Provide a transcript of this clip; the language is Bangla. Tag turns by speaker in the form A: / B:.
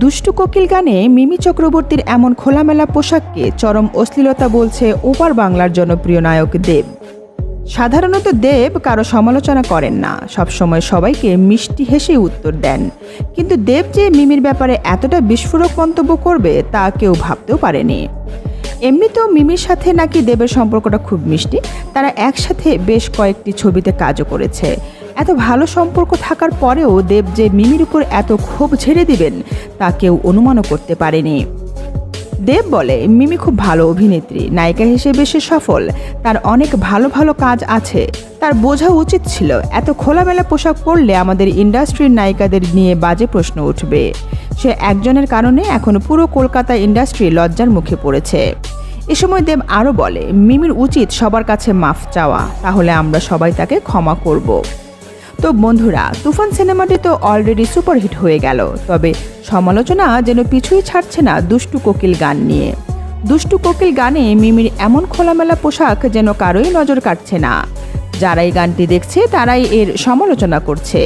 A: দুষ্টু কোকিল গানে মিমি চক্রবর্তীর এমন খোলামেলা পোশাককে চরম অশ্লীলতা বলছে ওপার বাংলার জনপ্রিয় নায়ক দেব। সাধারণত দেব কারো সমালোচনা করেন না, সবসময় সবাইকে মিষ্টি হেসে উত্তর দেন। কিন্তু দেব যে মিমির ব্যাপারে এতটা বিস্ফোরক মন্তব্য করবে তা কেউ ভাবতেও পারেনি। এমনিতেও মিমির সাথে নাকি দেবের সম্পর্কটা খুব মিষ্টি, তারা একসাথে বেশ কয়েকটি ছবিতে কাজও করেছে। এত ভালো সম্পর্ক থাকার পরেও দেব যে মিমির উপর এত ক্ষোভ ঝেড়ে দিবেন তা কেউ অনুমানও করতে পারেনি। দেব বলে, মিমি খুব ভালো অভিনেত্রী, নায়িকা হিসেবে সে সফল, তার অনেক ভালো ভালো কাজ আছে। তার বোঝা উচিত ছিল এত খোলামেলা পোশাক পরলে আমাদের ইন্ডাস্ট্রির নায়িকাদের নিয়ে বাজে প্রশ্ন উঠবে। সে একজনের কারণে এখন পুরো কলকাতা ইন্ডাস্ট্রি লজ্জার মুখে পড়েছে। এ সময় দেব আরও বলে, মিমির উচিত সবার কাছে মাফ চাওয়া, তাহলে আমরা সবাই তাকে ক্ষমা করব। তো বন্ধুরা, তুফান সিনেমাটি তো অলরেডি সুপারহিট হয়ে গেল, তবে সমালোচনা যেন পিছুই ছাড়ছে না দুষ্টু কোকিল গান নিয়ে। দুষ্টু কোকিল গানে মিমির এমন খোলামেলা পোশাক যেন কারোই নজর কাটছে না। যারাই গানটি দেখছে তারাই এর সমালোচনা করছে।